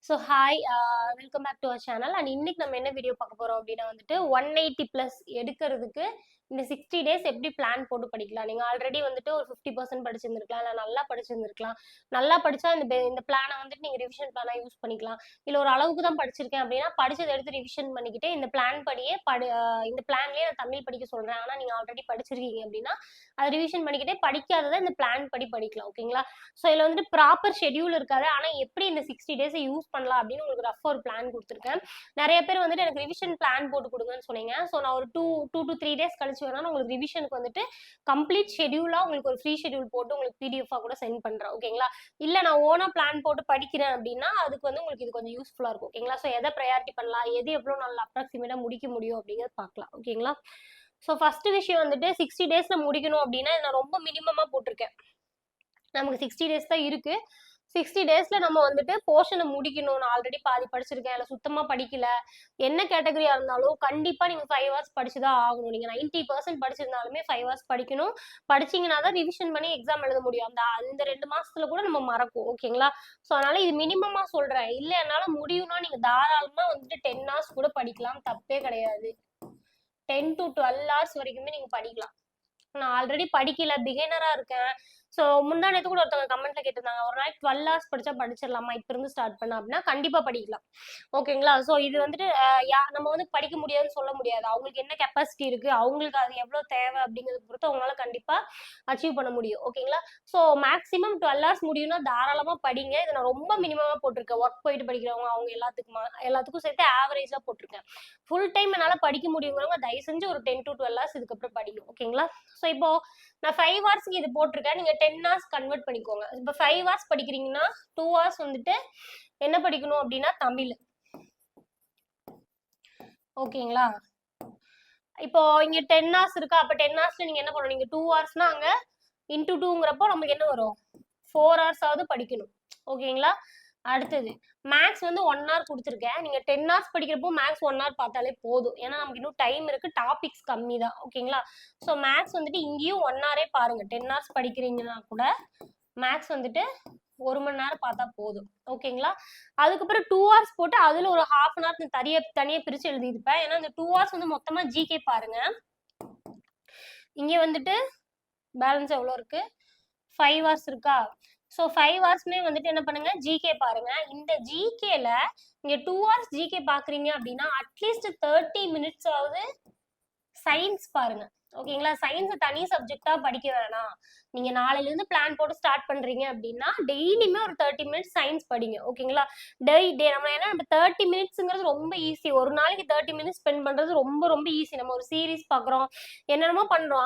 So hi welcome back to our channel. And இன்னைக்கு நம்ம என்ன வீடியோ பார்க்க போறோம் அப்படின்னா வந்துட்டு 180+ எடுக்கிறதுக்கு இந்த 60 டேஸ் எப்படி பிளான் போட்டு படிக்கலாம். நீங்கள் ஆல்ரெடி வந்துட்டு ஒரு 50% படிச்சிருந்துருக்கலாம், இல்லை நல்லா படிச்சிருந்துருக்கலாம். நல்லா படிச்சா இந்த பிளானை வந்துட்டு நீங்கள் ரிவிஷன் பிளானாக யூஸ் பண்ணிக்கலாம். இல்லை ஒரு அளவுக்கு தான் படிச்சிருக்கேன் அப்படின்னா படிச்சதை எடுத்து ரிவிஷன் பண்ணிக்கிட்டு இந்த பிளான் படியே இந்த பிளான்லேயே நான் தமிழ் படிக்க சொல்கிறேன். ஆனால் நீங்கள் ஆல்ரெடி படிச்சிருக்கீங்க அப்படின்னா அதை ரிவிஷன் பண்ணிக்கிட்டே படிக்காததை இந்த பிளான் படி படிக்கலாம். ஓகேங்களா? ஸோ இதில் வந்துட்டு ப்ராப்பர் ஷெடியூல் இருக்காது. ஆனால் எப்படி இந்த 60 டேஸை யூஸ் பண்ணலாம் அப்படின்னு உங்களுக்கு ரஃப் ஒரு பிளான் கொடுத்துருக்கேன். நிறைய பேர் வந்துட்டு எனக்கு ரிவிஷன் பிளான் போட்டு கொடுங்கன்னு சொன்னீங்க. ஸோ நான் ஒரு டூ to 3 டேஸ் கழிச்சு வேணா உங்களுக்கு ரிவிஷனுக்கு வந்துட்டு கம்ப்ளீட் ஷெடியூலாக உங்களுக்கு ஒரு ஃப்ரீ ஷெடியூல் போட்டு உங்களுக்கு பிடிஎஃபாக கூட சென்ட் பண்ணுறேன். ஓகேங்களா? இல்லை நான் ஓனா பிளான் போட்டு படிக்கிறேன் அப்படின்னா அதுக்கு வந்து உங்களுக்கு இது கொஞ்சம் யூஸ்ஃபுல்லாக இருக்கும். ஓகேங்களா? ஸோ எதை ப்ரையாரிட்டி பண்ணலாம், எது எவ்வளோ நல்லா அப்ராக்சிமேட்டாக முடிக்க முடியும் அப்படிங்கிறது பார்க்கலாம். ஓகேங்களா? ஸோ ஃபர்ஸ்ட் விஷயம் வந்துட்டு 60 டேஸ்ல முடிக்கணும் அப்படின்னா நான் ரொம்ப மினிமமாக போட்டிருக்கேன். நமக்கு 60 டேஸ் தான் இருக்கு. 60 டேஸ்ல நம்ம வந்துட்டு போர்ஷனை முடிக்கணும். நான் ஆல்ரெடி பாதி படிச்சிருக்கேன், இல்லை சுத்தமா படிக்கல, என்ன கேட்டகரியா இருந்தாலும் கண்டிப்பா நீங்க 5 hours படிச்சுதான் ஆகணும். நீங்க 90% படிச்சிருந்தாலுமே 5 hours படிக்கணும். படிச்சீங்கன்னா தான் ரிவிஷன் பண்ணி எக்ஸாம் எழுத முடியும். அந்த 2 மாசத்துல கூட நம்ம மறக்கும். ஓகேங்களா? ஸோ அதனால இது மினிமமா சொல்றேன். இல்லை என்னால முடியும்னா நீங்க தாராளமா வந்துட்டு 10 hours கூட படிக்கலாம், தப்பே கிடையாது. 10 to 12 hours வரைக்குமே நீங்க படிக்கலாம். நான் ஆல்ரெடி படிக்கல, பிகினரா இருக்கேன். ஸோ முந்தா நேற்று கூட ஒருத்தவங்க கமெண்ட்ல கேட்டிருந்தாங்க, ஒரு நாளைக்கு 12 hours படிச்சா படிச்சிடலாமா இப்ப இருந்து ஸ்டார்ட் பண்ண அப்படின்னா கண்டிப்பா படிக்கலாம். ஓகேங்களா? ஸோ இது வந்துட்டு நம்ம வந்து படிக்க முடியாதுன்னு சொல்ல முடியாது. அவங்களுக்கு என்ன கெப்பாசிட்டி இருக்கு, அவங்களுக்கு அது எவ்வளவு தேவை அப்படிங்கிறத பொறுத்து அவங்களால கண்டிப்பா அச்சீவ் பண்ண முடியும். ஓகேங்களா? ஸோ மேக்ஸிமம் 12 hours முடியும்னா தாராளமா படிங்க. இதை நான் ரொம்ப மினிமமா போட்டிருக்கேன். ஒர்க் போயிட்டு படிக்கிறவங்க அவங்க எல்லாத்துக்கும் சேர்த்து ஆவரேஜா போட்டிருக்கேன். ஃபுல் டைம் என்னால படிக்க முடியுங்கிறவங்க தயவு செஞ்சு ஒரு 10 to 12 hours இதுக்கப்புறம் படிக்கும். ஓகேங்களா? ஸோ இப்போ நான் 5 ஹவர்ஸ்க்கு இது போட்டிருக்கேன். நீங்க 10 hours கன்வெர்ட் பண்ணிக்கோங்க. இப்போ 5 hours படிக்கிறீங்கன்னா 2 hours வந்துட்டு என்ன படிக்கணும் அப்படின்னா தமிழ். ஓகேங்களா? இப்போ இங்க 10 hours இருக்கா, அப்ப 10 hoursல நீங்க என்ன பண்ணணும், நீங்க 2 hoursனா அங்க இன்டூ 2ங்கிறப்போ நமக்கு என்ன வரும், 4 hours ஆவது படிக்கணும். ஓகேங்களா? அடுத்தது மேக்ஸ் வந்து 1 hour கொடுத்துருக்கேன். நீங்க 10 hours படிக்கிறப்போ மேக்ஸ் 1 hour பார்த்தாலே போதும். ஏன்னா நமக்கு இன்னும் டைம் இருக்கு, டாபிக்ஸ் கம்மி தான். ஓகேங்களா? ஸோ மேக்ஸ் வந்துட்டு இங்கேயும் 1 hour பாருங்க. 10 hours படிக்கிறீங்கன்னா கூட மேக்ஸ் வந்துட்டு 1 மணி நேரம் பார்த்தா போதும். ஓகேங்களா? அதுக்கப்புறம் 2 hours போட்டு அதுல ஒரு half an hour தனியா பிரிச்சு எழுதிருப்பேன். ஏன்னா இந்த 2 hours வந்து மொத்தமா ஜிகே பாருங்க. இங்க வந்துட்டு பேலன்ஸ் எவ்வளோ இருக்கு, 5 hours இருக்கா. ஸோ 5 ஹவர்ஸ்மே வந்துட்டு என்ன பண்ணுங்க, ஜிகே பாருங்க. இந்த ஜிகேல நீங்க 2 hours ஜிகே பாக்குறீங்க அப்படின்னா அட்லீஸ்ட் 30 minutes ஆவது சயின்ஸ் பாருங்க. ஓகேங்களா? சயின்ஸ் தனி சப்ஜெக்டா படிக்க வேணாம். நீங்க நாளையில இருந்து பிளான் போட்டு ஸ்டார்ட் பண்றீங்க அப்படின்னா டெய்லியுமே ஒரு 30 minutes சயின்ஸ் படிங்க. ஓகேங்களா? நம்ம ஏன்னா நம்ம 30 minutesங்கிறது ரொம்ப ஈஸி. ஒரு நாளைக்கு 30 minutes ஸ்பெண்ட் பண்றது ரொம்ப ரொம்ப ஈஸி. நம்ம ஒரு சீரீஸ் பாக்குறோம், என்னென்னமோ பண்றோம்.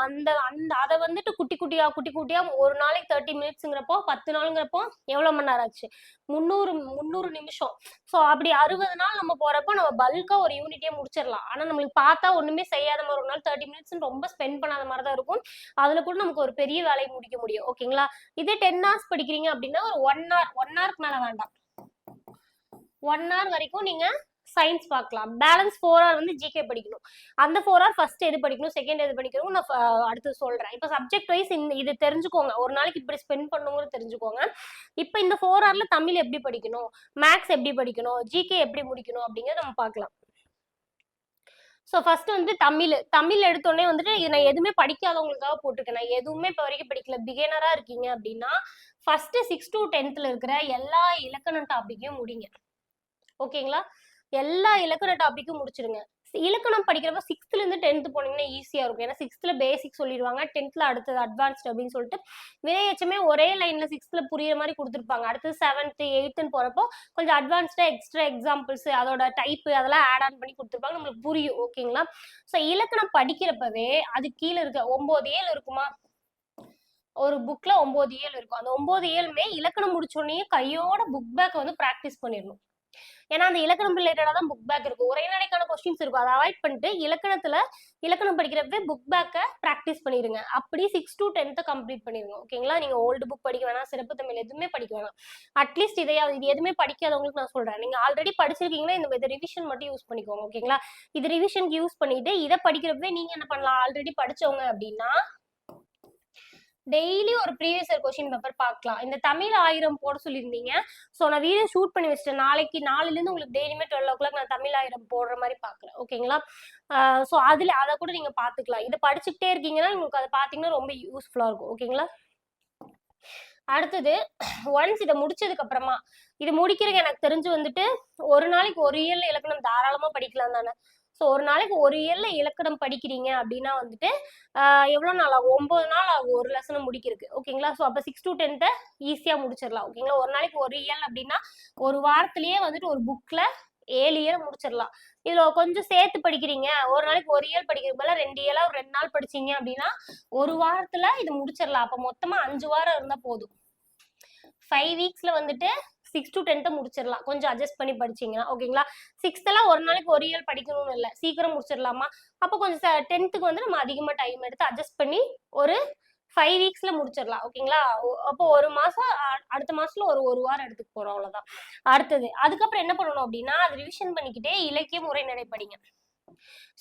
அதை வந்துட்டு குட்டி குட்டியா ஒரு நாளைக்கு 30 minutesங்கிறப்போ 10 நாளுங்கிறப்போ எவ்வளவு மணி நேரம் ஆச்சு, 300 நிமிஷம். ஸோ அப்படி 60 நாள் நம்ம போறப்போ நம்ம பல்கா ஒரு யூனிட்டே முடிச்சிடலாம். ஆனா நம்மளுக்கு பார்த்தா ஒண்ணுமே செய்யாத மாதிரி ஒரு நாள் 30 minutes ரொம்ப ஸ்பெண்ட் பண்ணாத மாதிரி தான் இருக்கும். அதுல கூட நமக்கு ஒரு பெரிய வேலையை முடிக்க முடியும். ஓகேங்களா? இதே 10 hours படிக்கிறீங்க அப்படின்னா ஒரு 1 hour மேல வேண்டாம், 1 hour வரைக்கும் நீங்க சயின்ஸ் பார்க்கலாம். பேலன்ஸ் 4 hour வந்து ஜிகே படிக்கணும். அந்த 4 hour ஃபர்ஸ்ட் எது படிக்கணும், செகண்ட் எது படிக்கணும் நான் அடுத்து சொல்றேன். இப்போ சப்ஜெக்ட் வைஸ் இது தெரிஞ்சுக்கோங்க. ஒரு நாளைக்கு இப்படி ஸ்பெண்ட் பண்ணுங்கிறது தெரிஞ்சுக்கோங்க. இப்போ இந்த 4 hourல தமிழ் எப்படி படிக்கணும், மேக்ஸ் எப்படி படிக்கணும், ஜிகே எப்படி முடிக்கணும் அப்படிங்கிறத நம்ம பார்க்கலாம். ஸோ ஃபர்ஸ்ட் வந்து தமிழ் எடுத்தோடனே வந்துட்டு நான் எதுவுமே படிக்காதவங்களுக்காக போட்டிருக்கேன். நான் எதுவுமே இப்போ வரைக்கும் படிக்கல, பிகினரா இருக்கீங்க அப்படின்னா ஃபர்ஸ்ட் 6 to 10th இருக்கிற எல்லா இலக்கண டாபிக்கையும் முடிங்க. ஓகேங்களா? எல்லா இலக்கண டாபிக்கும் முடிச்சிருங்க. இலக்கணம் படிக்கிறப்ப 6th இருந்து 10th போனீங்கன்னா ஈஸியா இருக்கும். ஏன்னா 6th பேசிக் சொல்லிடுவாங்க, 10th அடுத்தது அட்வான்ஸ்ட் அப்படின்னு சொல்லிட்டு வினையச்சமே ஒரே லைன்ல 6th புரியுற மாதிரி கொடுத்துருப்பாங்க. அடுத்தது 7th 8th போறப்போ கொஞ்சம் அட்வான்ஸ்டா எக்ஸ்ட்ரா எக்ஸாம்பிள்ஸ் அதோட டைப் அதெல்லாம் ஆட் ஆன் பண்ணி கொடுத்துருப்பாங்க, நம்மளுக்கு புரியும். ஓகேங்களா? ஸோ இலக்கணம் படிக்கிறப்பவே அது கீழே இருக்க 9 ஏழு இருக்குமா, ஒரு புக்ல 9 ஏழு இருக்கும். அந்த 9 ஏழுமே இலக்கணம் முடிச்சோடனே கையோட புக் பேக் வந்து ப்ராக்டிஸ் பண்ணிடணும். ஏன்னா அந்த இலக்கணம் ரிலேட்டடா தான் புக் பேக் இருக்கும். ஒரே நாளைக்கான கொஸ்டின்ஸ் இருக்கும். அதை அவாய்ட் பண்ணிட்டு இலக்கணம் படிக்கிறப்ப புக் பேக்கை ப்ராக்டிஸ் பண்ணிடுங்க. அப்படி 6 to 10th கம்ப்ளீட் பண்ணிடுங்க. ஓகேங்களா? நீங்க ஓல்டு புக் படிக்க வேணாம், சிறப்பு தமிழ் எதுவுமே படிக்க வேணாம். அட்லீஸ்ட் இது எதுவுமே படிக்காதவங்களுக்கு நான் சொல்றேன். நீங்க ஆல்ரெடி படிச்சிருக்கீங்கன்னா இந்த ரிவிஷன் மட்டும் யூஸ் பண்ணிக்கோங்க. ஓகேங்களா? இது ரிவிஷனுக்கு யூஸ் பண்ணிட்டு இதை படிக்கிறப்ப நீங்க என்ன பண்ணலாம், ஆல்ரெடி படிச்சவங்க அப்படின்னா டெய்லி ஒரு ப்ரீவியஸ் இயர் கொஸ்டின் பேப்பர் பார்க்கலாம். இந்த தமிழ் 1000 போட சொல்லியிருந்தீங்க. ஸோ நான் வீடியோ ஷூட் பண்ணி வச்சிட்டேன். நாளைலேருந்து உங்களுக்கு டெய்லியுமே 12 o'clock நான் தமிழ் 1000 போடுற மாதிரி பார்க்குறேன். ஓகேங்களா? ஸோ அதை கூட நீங்க பார்த்துக்கலாம். இதை படிச்சுக்கிட்டே இருக்கீங்கன்னா உங்களுக்கு அதை பார்த்தீங்கன்னா ரொம்ப யூஸ்ஃபுல்லா இருக்கும். ஓகேங்களா? அடுத்தது ஒன்ஸ் இதை முடிச்சதுக்கு அப்புறமா இது முடிக்கிறதுக்கு எனக்கு தெரிஞ்சு வந்துட்டு ஒரு நாளைக்கு ஒரு இயல்ல இலக்கணம் தாராளமா படிக்கலாம் தானே. ஸோ ஒரு நாளைக்கு ஒரு இயல்ல இலக்கணம் படிக்கிறீங்க அப்படின்னா வந்துட்டு எவ்வளோ நாள் ஆகும்? 9 நாள் ஆகும் ஒரு லெசனை முடிக்கிறதுக்கு. ஓகேங்களா? ஸோ அப்போ 6 to 10 ஈஸியாக முடிச்சிடலாம். ஓகேங்களா? ஒரு நாளைக்கு ஒரு இயல் அப்படின்னா ஒரு வாரத்திலேயே வந்துட்டு ஒரு புக்ல 7 இயலை முடிச்சிடலாம். இதுல கொஞ்சம் சேர்த்து படிக்கிறீங்க, ஒரு நாளைக்கு ஒரு இயல் படிக்கிறது போல 2 இயலா ஒரு 2 நாள் படிச்சீங்க அப்படின்னா ஒரு வாரத்துல இது முடிச்சிடலாம். அப்ப மொத்தமா 5 வாரம் இருந்தா போதும். 5 வீக்ஸ்ல வந்துட்டு 6 to 10 முடிச்சிடலாம், கொஞ்சம் அட்ஜஸ்ட் பண்ணி படிச்சீங்கன்னா. ஓகேங்களா? 6th ஒரு நாளைக்கு ஒரு இயல் படிக்கணும்னு இல்லை, சீக்கிரம் முடிச்சிடலாமா? அப்போ கொஞ்சம் 10th வந்து நம்ம அதிகமா டைம் எடுத்து அட்ஜஸ்ட் பண்ணி ஒரு 5 வீக்ஸ்ல முடிச்சிடலாம். ஓகேங்களா? அப்போ ஒரு மாசம், அடுத்த மாசத்துல ஒரு வாரம் எடுத்துக்க போறோம், அவ்வளவுதான். அடுத்தது அதுக்கப்புறம் என்ன பண்ணணும் அப்படின்னா அது ரிவிஷன் பண்ணிக்கிட்டே இலக்கிய உரைநடை படிங்க.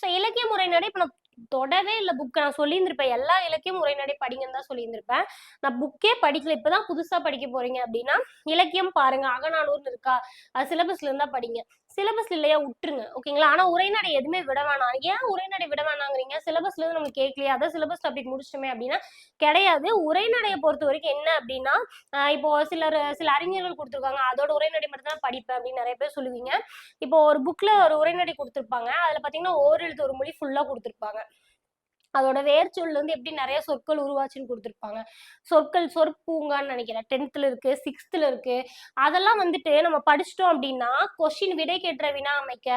ஸோ இலக்கிய உரைநடை இப்போ நான் தொடவே இல்லை புக்கை. நான் சொல்லியிருந்திருப்பேன் எல்லா இலக்கியம் உரைநடை படிங்கன்னு தான் சொல்லியிருந்திருப்பேன். நான் புக்கே படிக்கல, இப்பதான் புதுசா படிக்க போறீங்க அப்படின்னா இலக்கியம் பாருங்க, அகநானூர்னு இருக்கா, அது சிலபஸ்ல இருந்தா படிங்க. சிலபஸ் இல்லையா விட்டுருங்க. ஓகேங்களா? ஆனா உரைநடை எதுவுமே விட வேணாம். ஏன் உரைநடை விட வேணாங்கிறீங்க? சிலபஸ்ல இருந்து நமக்கு கேட்கலையா, அதான் சிலபஸ் டாபிக் முடிச்சிட்டோமே அப்படின்னா கிடையாது. உரைநடையை பொறுத்த வரைக்கும் என்ன அப்படின்னா இப்போ சில அறிஞர்கள் கொடுத்துருக்காங்க, அதோட உரைநடை மட்டும் தான் படிப்பேன் அப்படின்னு நிறைய பேர் சொல்லுவீங்க. இப்போ ஒரு புக்ல ஒரு உரைநடை கொடுத்துருப்பாங்க, அதுல பாத்தீங்கன்னா ஓரெழுத்து ஒரு மொழி ஃபுல்லா கொடுத்துருப்பாங்க. அதோட வேர்ச்சொல்ல இருந்து எப்படி நிறைய சொற்கள் உருவாச்சுன்னு கொடுத்துருப்பாங்க. சொற்பூங்கான்னு நினைக்கிறேன் 10th இருக்கு, 6th இருக்கு. அதெல்லாம் வந்துட்டு நம்ம படிச்சிட்டோம் அப்படின்னா கொஸ்டின் விடை கேட்ட வினா அமைக்க,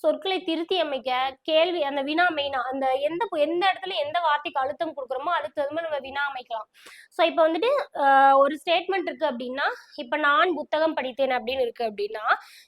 சொற்களை திருத்தி அமைக்க, கேள்வி அந்த வினா மெயினா அந்த எந்த இடத்துல எந்த வார்த்தைக்கு அழுத்தம் கொடுக்குறோமோ அதுக்கு தகுந்த மாதிரி நம்ம வினா அமைக்கலாம். ஸோ இப்போ வந்துட்டு ஒரு ஸ்டேட்மெண்ட் இருக்கு அப்படின்னா, இப்போ நான் புத்தகம் படித்தேன் அப்படின்னு இருக்கு அப்படின்னா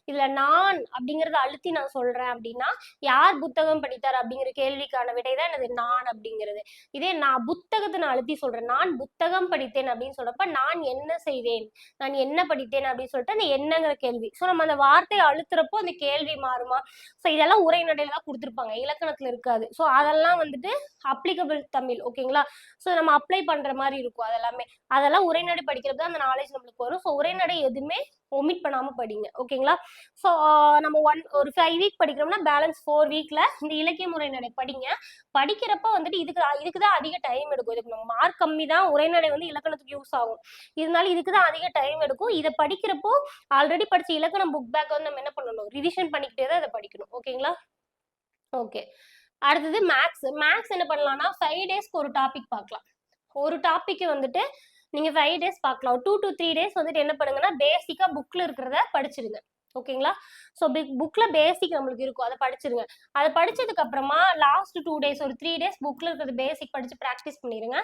இதுல நான் அப்படிங்கறத அழுத்தி நான் சொல்றேன் அப்படின்னா யார் புத்தகம் படித்தார் அப்படிங்கிற கேள்விக்கான விடைதான் எனது நான் அப்படிங்கிறது. இதே நான் புத்தகத்தை நான் அழுத்தி சொல்றேன், நான் புத்தகம் படித்தேன் அப்படின்னு சொல்றப்ப நான் என்ன செய்தேன், நான் என்ன படித்தேன் அப்படின்னு சொல்லிட்டு அந்த என்னங்கிற கேள்வி. ஸோ நம்ம அந்த வார்த்தையை அழுத்துறப்போ அந்த கேள்வி மாறுமா? ஸோ இதெல்லாம் உரைநடையில தான் கொடுத்துருப்பாங்க, இலக்கணத்துல இருக்காது. ஸோ அதெல்லாம் வந்துட்டு அப்ளிகபிள் தமிழ். ஓகேங்களா? ஸோ நம்ம அப்ளை பண்ற மாதிரி இருக்கும். அதெல்லாம் உரைநடை படிக்கிறது அந்த நாலேஜ் நம்மளுக்கு வரும். ஸோ உரைநடை எதுவுமே ஒமிட் பண்ணாம படிங்க. ஓகேங்களா? ஸோ நம்ம ஒரு 5 வீக் படிக்கிறோம்னா பேலன்ஸ் 4 வீக்ல இந்த இலக்கிய உரைநடை படிங்க. படிக்கிறப்ப வந்துட்டு இதுக்குதான் அதிக டைம் எடுக்கும். இதுக்கு நம்ம மார்க் கம்மி தான், உரைநடை வந்து இலக்கணத்துக்கு யூஸ் ஆகும், இருந்தாலும் இதுக்குதான் அதிக டைம் எடுக்கும். இதை படிக்கிறப்போ ஆல்ரெடி படிச்ச இலக்கணம் புக் பேக் வந்து நம்ம என்ன பண்ணணும், ரிவிஷன் பண்ணிக்கிட்டே தான் இதை படிக்கணும். ஓகேங்களா? ஓகே. அடுத்தது மேக்ஸ் என்ன பண்ணலாம்னா 5 டேஸ்க்கு ஒரு டாபிக் பார்க்கலாம். ஒரு டாபிக் வந்துட்டு நீங்க 5 டேஸ் பார்க்கலாம். 2 to 3 டேஸ் வந்துட்டு என்ன பண்ணுங்கன்னா பேசிக்கா புக்ல இருக்கிறத படிச்சிருங்க. ஓகேங்களா? ஸோ புக்ல பேசிக் நம்மளுக்கு இருக்கும், அதை படிச்சிருங்க. அதை படிச்சதுக்கு அப்புறமா லாஸ்ட் 2 டேஸ் ஒரு 3 டேஸ் புக்ல இருக்கிறது பேசிக் படிச்சு ப்ராக்டிஸ் பண்ணிருங்க.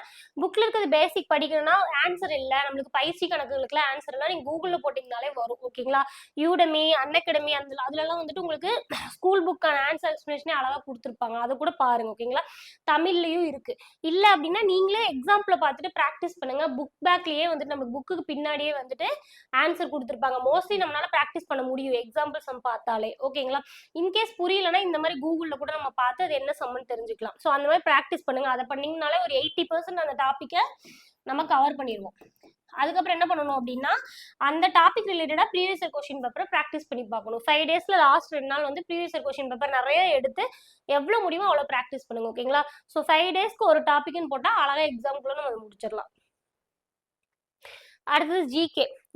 புக்ல இருக்கிறது பேசிக் படிக்கணும்னா ஆன்சர் இல்லை, நம்மளுக்கு பயிற்சி கணக்குகளுக்குலாம் ஆன்சர் இல்லை, நீங்க கூகுள்ல போட்டீங்கனாலே வரும். ஓகேங்களா? யூடமி, அன்அகாடமி அதுலலாம் வந்துட்டு உங்களுக்கு ஸ்கூல் புக்கான ஆன்சர் எக்ஸ்பிளேஷனே அழகா கொடுத்துருப்பாங்க, அதை கூட பாருங்க. ஓகேங்களா? தமிழ்லயும் இருக்கு. இல்லை அப்படின்னா நீங்களே எக்ஸாம்பிள பார்த்துட்டு ப்ராக்டிஸ் பண்ணுங்க. புக் பேக்லயே வந்துட்டு நம்ம புக்குக்கு பின்னாடியே வந்துட்டு ஆன்சர் கொடுத்துருப்பாங்க. மோஸ்ட்லி நம்மளால ப்ராக்டிஸ் பண்ண முடியும் எக்ஸாம்பிள்ஸ் நம்ம பார்த்தாலே. ஓகேங்களா? இன்கேஸ் புரியலன்னா இந்த மாதிரி கூகுள்ல கூட நம்ம பார்த்து அது என்ன சம்மன் தெரிஞ்சுக்கலாம். ஸோ அந்த மாதிரி ப்ராக்டிஸ் பண்ணுங்க. அதை பண்ணீங்கனாலே ஒரு 80% அந்த டாப்பிக்கை நம்ம கவர் பண்ணிடுவோம். அதுக்கப்புறம் என்ன பண்ணணும் அப்படின்னா அந்த டாபிக் ரிலேட்டடா ப்ரீவியஸ் இயர் கொஸ்டின் பேப்பரை ப்ராக்டிஸ் பண்ணி பார்க்கணும். 5 டேஸ்ல லாஸ்ட் 2 நாள் வந்து ப்ரீவியஸ் இயர் கொஸ்டின் பேப்பர் நிறைய எடுத்து எவ்வளவு முடியுமோ அவ்வளவு ப்ராக்டிஸ் பண்ணுங்க. ஓகேங்களா? ஸோ 5 டேஸ்க்கு ஒரு டாபிக்னு போட்டா அழகா எக்ஸாம்குள்ள நம்ம முடிச்சிடலாம். அடுத்தது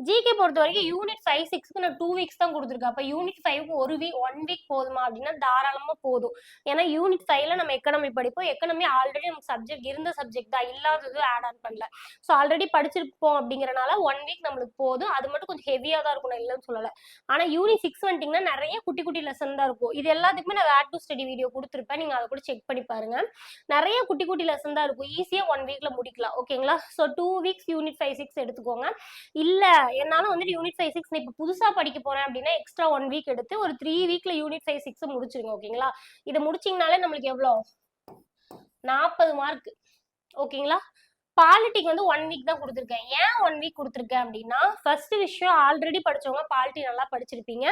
ஜிகே பொறுத்த வரைக்கும் யூனிட் 5, 6க்கு நான் 2 வீக்ஸ் தான் கொடுத்துருக்கேன். அப்போ யூனிட் 5க்கு 1 வீக் போதுமா அப்படின்னா தாராளமா போதும். ஏன்னா யூனிட் 5ல நம்ம எக்கனாமி படிப்போம். எக்கனாமி ஆல்ரெடி நமக்கு சப்ஜெக்ட் இருந்த சப்ஜெக்ட் தான், இல்லாதது ஆட் ஆன் பண்ணல. ஸோ ஆல்ரெடி படிச்சிருப்போம் அப்படிங்கறனால 1 வீக் நம்மளுக்கு போதும். அது மட்டும் கொஞ்சம் ஹெவியா தான் இருக்கும், நான் இல்லைன்னு சொல்லலை. ஆனா யூனிட் 6 வந்துட்டீங்கன்னா நிறைய குட்டி குட்டி லெசன் தான் இருக்கும். இது எல்லாத்துக்குமே நான் வேர் டு ஸ்டடி வீடியோ கொடுத்துருப்பேன், நீங்க அதை கூட செக் பண்ணி பாருங்க. நிறைய குட்டி குட்டி லெசன் தான் இருக்கும், ஈஸியா 1 வீக்ல முடிக்கலாம். ஓகேங்களா? ஸோ 2 வீக்ஸ் யூனிட் 5, 6 எடுத்துக்கோங்க. இல்ல என்னால வந்துட்டு யூனிட் 5, 6 இப்ப புதுசா படிக்க போறேன் அப்படின்னா எக்ஸ்ட்ரா 1 வீக் எடுத்து ஒரு 3 வீக்ல யூனிட் 5, 6 முடிச்சிருங்க. ஓகேங்களா? இதை முடிச்சீங்கனாலே நம்மளுக்கு எவ்வளோ 40 மார்க். ஓகேங்களா? பாலிட்டிக்கு வந்து 1 வீக் தான் கொடுத்துருக்கேன். ஏன் 1 வீக் கொடுத்துருக்கேன் அப்படின்னா, ஃபர்ஸ்ட் விஷயம் ஆல்ரெடி படிச்சவங்க பாலிட்டி நல்லா படிச்சிருப்பீங்க.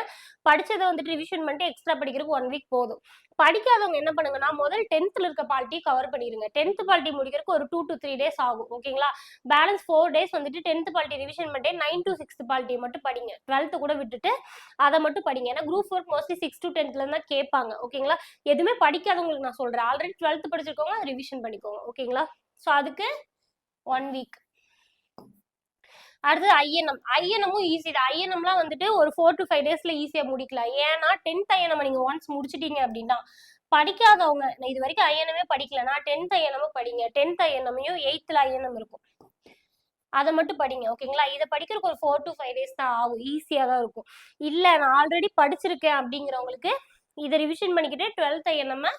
படிச்சதை வந்துட்டு ரிவிஷன் பண்ணிட்டு எக்ஸ்ட்ரா படிக்கிறதுக்கு 1 வீக் போதும். படிக்காதவங்க என்ன பண்ணுங்கன்னா, முதல் 10th இருக்க பாலிட்டி கவர் பண்ணிடுங்க. 10th பாலிட்டி முடிக்கிறதுக்கு ஒரு 2 to 3 டேஸ் ஆகும். ஓகேங்களா? பேலன்ஸ் 4 டேஸ் வந்துட்டு 10th பாலிட்டி ரிவிஷன் பண்ணிட்டு 9 to 6th பாலிட்டி மட்டும் படிங்க. 12th கூட விட்டுட்டு அதை மட்டும் படிங்க. ஏன்னா குரூப் 4 மோஸ்ட்லி 6 to 10th தான் கேட்பாங்க. ஓகேங்களா? எதுவுமே படிக்காதவங்களுக்கு நான் சொல்றேன். ஆல்ரெடி 12th படிச்சிருக்கவங்க அதை ரிவிஷன் பண்ணிக்கோங்க. ஓகேங்களா? ஸோ அதுக்கு 1 வீக். அடுத்து ஐஎன்எம்மும் ஈஸி தான். ஐஎன்எம்லாம் வந்துட்டு ஒரு 4 to 5 டேஸ்ல ஈஸியா முடிக்கலாம். ஏன்னா 10th ஐஎன்எம் நீங்க ஒன்ஸ் முடிச்சிட்டீங்க அப்படின்னா, படிக்காதவங்க இது வரைக்கும் ஐஎன்எம்மே படிக்கலன்னா 10th ஐஎன்எம் படிங்க. 10th ஐஎன்எம்மையும் 8th ஐஎன்எம் இருக்கும், அதை மட்டும் படிங்க. ஓகேங்களா? இதை படிக்கிறதுக்கு ஒரு 4 to 5 டேஸ் தான் ஆகும். ஈஸியா தான் இருக்கும். இல்ல நான் ஆல்ரெடி படிச்சிருக்கேன் அப்படிங்கிறவங்களுக்கு இதை ரிவிஷன் பண்ணிக்கிட்டு 12th ஐஎன்எம்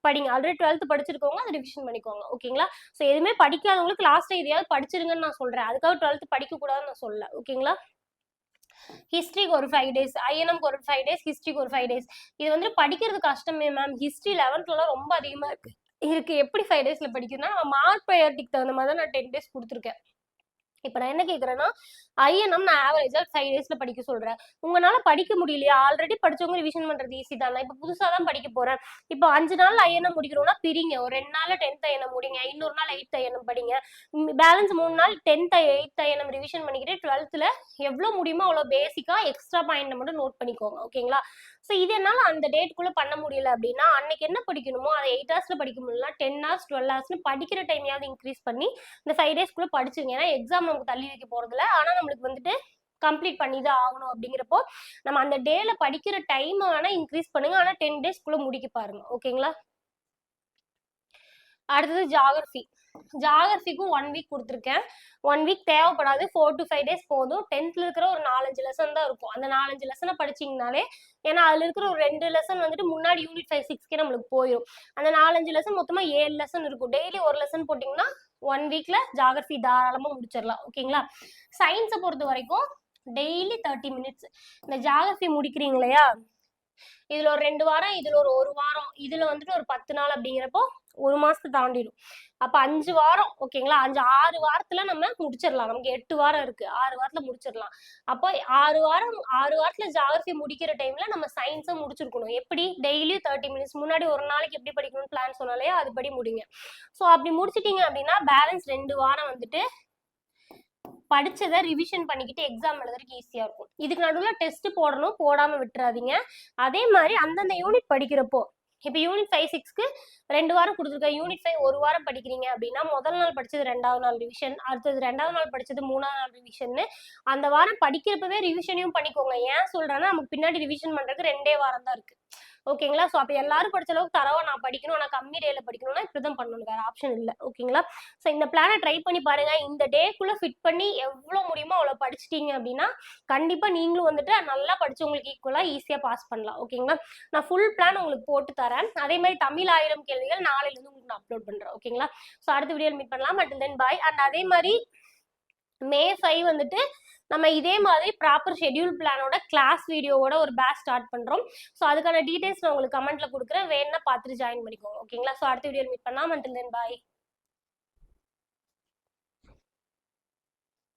படிங்க. ஆல்ரெடி 12th படிச்சிருக்கவங்க அதை ரிவிஷன் பண்ணிக்கோங்க. ஓகேங்களா? ஸோ எதுவுமே படிக்காதவங்களுக்கு லாஸ்ட் இதையாவது படிச்சிருங்கன்னு நான் சொல்றேன். அதுக்காக 12th படிக்க கூடாதுன்னு நான் சொல்லல. ஓகேங்களா? ஹிஸ்ட்ரிக்கு ஒரு 5 டேஸ், ஐஎன்எம்க்கு ஒரு 5 டேஸ், ஹிஸ்ட்ரிக்கு ஒரு 5 டேஸ். இது வந்து படிக்கிறது கஷ்டமே மேம். ஹிஸ்ட்ரி 11th ரொம்ப அதிகமா இருக்கு. எப்படி 5 டேஸ்ல படிக்கிறதுனா, மார்க் ப்ரையாரிட்டிக்கு தகுந்த மாதிரி தான் நான் 10 டேஸ் கொடுத்துருக்கேன். இப்ப நான் என்ன கேக்குறேன்னா, ஐஎன்எம் நான் ஆவரேஜா 5 டேஸ்ல படிக்க சொல்றேன். உங்களால படிக்க முடியலையா? ஆல்ரெடி படிச்சவங்க ரிவிஷன் பண்றது ஈஸி தான். இப்ப புதுசா தான் படிக்க போறேன். இப்போ 5 நாள் ஐஎன்எம் முடிக்கிறோம்னா பிரிங்க. ஒரு 2 நாள்ல 10th ஐஎன்எம் முடிங்க, இன்னொரு நாள் 8th ஐஎன்எம் படிங்க. பேலன்ஸ் 3 நாள் 10th 8th ஐஎன்எம் ரிவிஷன் பண்ணிக்கிட்டு 12th எவ்வளவு முடியுமோ அவ்வளவு பேசிக்கா எக்ஸ்ட்ரா பாயிண்ட் மட்டும் நோட் பண்ணிக்கோங்க. ஓகேங்களா? ஸோ இது என்னால அந்த டேட்குள்ள பண்ண முடியல அப்படின்னா, அன்னைக்கு என்ன படிக்கணுமோ அதை 8 ஹவர்ஸ்ல படிக்க முடியல 10 hours 12 ஹவர்ஸ்னு படிக்கிற டைமையாவது இன்க்ரீஸ் பண்ணி இந்த 5 டேஸ்க்குள்ள படிச்சுங்க. ஏன்னா எக்ஸாம் நமக்கு தள்ளி வைக்க போறதில்ல, ஆனா நம்மளுக்கு வந்துட்டு கம்ப்ளீட் பண்ணி தான் ஆகணும் அப்படிங்கிறப்போ நம்ம அந்த டேல படிக்கிற டைம் வேணா இன்க்ரீஸ் பண்ணுங்க, ஆனா 10 டேஸ்க்குள்ள முடிக்க பாருங்க. ஓகேங்களா? அடுத்தது ஜாகிரபிக்கும் 1 வீக் கொடுத்துருக்கேன். 1 வீக் தேவைப்படாது, 4 to 5 டேஸ் போதும். 10th இருக்கிற ஒரு 4-5 லெசன் தான் இருக்கும். அந்த 4-5 லெசனை படிச்சிங்கனாலே, ஏன்னா அதுல இருக்கிற ஒரு 2 லெசன் வந்துட்டு முன்னாடி யூனிட் 5, 6 நம்மளுக்கு போயிடும். அந்த 4-5 லெசன் மொத்தமா 7 லெசன் இருக்கும். டெய்லி ஒரு லெசன் போட்டிங்கன்னா 1 வீக்ல ஜாகிரபி தாராளமா முடிச்சிடலாம். ஓகேங்களா? சயின்ஸை பொறுத்த வரைக்கும் டெய்லி 30 மினிட்ஸ். இந்த ஜாகிரபி முடிக்கிறீங்க இல்லையா, இதுல ஒரு 2 வாரம், இதுல ஒரு 1 வாரம், இதுல வந்துட்டு ஒரு 10 நாள் அப்படிங்கிறப்போ 1 மாசத்தை தாண்டிடும். அப்ப 5 வாரம். ஓகேங்களா? 6 வாரத்துல நம்ம முடிச்சிடலாம். நமக்கு 8 வாரம் இருக்கு, 6 வாரத்துல முடிச்சிடலாம். அப்போ 6 வாரத்துல ஜாகிரபி முடிக்கிற டைம்ல நம்ம சயின்ஸும் முடிச்சிருக்கணும். எப்படி? Daily 30 minutes. முன்னாடி ஒரு நாளைக்கு எப்படி படிக்கணும்னு பிளான் சொன்னாலே அதுபடி முடிங்க. ஸோ அப்படி முடிச்சிட்டீங்க அப்படின்னா பேலன்ஸ் 2 வாரம் வந்துட்டு படிச்சதை ரிவிஷன் பண்ணிக்கிட்டு எக்ஸாம் எழுதுறதுக்கு ஈஸியா இருக்கும். இதுக்கு நடுவில் டெஸ்ட் போடணும், போடாம விட்டுறாதீங்க. அதே மாதிரி அந்தந்த யூனிட் படிக்கிறப்போ, இப்ப யூனிட் 5, 6க்கு 2 வாரம் கொடுத்துருக்க, யூனிட் 5 1 வாரம் படிக்கிறீங்க அப்படின்னா முதல் நாள் படிச்சது 2வது நாள் ரிவிஷன், அடுத்தது 2வது நாள் படிச்சது 3வது நாள் ரிவிஷன். அந்த வாரம் படிக்கிறப்பவே ரிவிஷனையும் பண்ணிக்கோங்க. ஏன் சொல்றேன்னா, நமக்கு பின்னாடி ரிவிஷன் பண்றதுக்கு 2 வாரம் தான் இருக்கு. ஓகேங்களா? ஸோ அப்போ எல்லாரும் படிச்ச அளவுக்கு தரவா நான் படிக்கணும், ஆனால் கம்மி டேல படிக்கணும்னா இப்படிதான் பண்ணணும், வேற ஆப்ஷன் இல்லை. ஓகேங்களா? ஸோ இந்த பிளானை ட்ரை பண்ணி பாருங்க. இந்த டேக்குள்ள ஃபிட் பண்ணி எவ்வளவு முடியுமோ அவ்வளோ படிச்சிட்டீங்க அப்படின்னா கண்டிப்பா நீங்களும் வந்துட்டு நல்லா படிச்சு உங்களுக்கு ஈக்குவலா ஈஸியா பாஸ் பண்ணலாம். ஓகேங்களா? நான் ஃபுல் பிளான் உங்களுக்கு போட்டு தரேன். அதே மாதிரி தமிழ் 1000 கேள்விகள் நாளையிலிருந்து உங்களுக்கு நான் அப்லோட் பண்றேன். ஓகேங்களா? ஸோ அடுத்த வீடியோ மீட் பண்ணலாம். And then bye. அண்ட் அதே மாதிரி May 5 வந்துட்டு நம்ம இதே மாதிரி ப்ராப்பர் ஷெட்யூல் பிளானோட கிளாஸ் வீடியோவோட ஒரு பேட்ச் ஸ்டார்ட் பண்றோம். ஸோ அதுக்கான டீடைல்ஸ் நான் உங்களுக்கு கமெண்ட்ல கொடுக்குறேன், வேணா பார்த்துட்டு ஜாயின் பண்ணிக்கோங்க. ஓகேங்களா? ஸோ அடுத்த வீடியோ மீட் பண்ணலாம். அண்டில் தென் பாய்.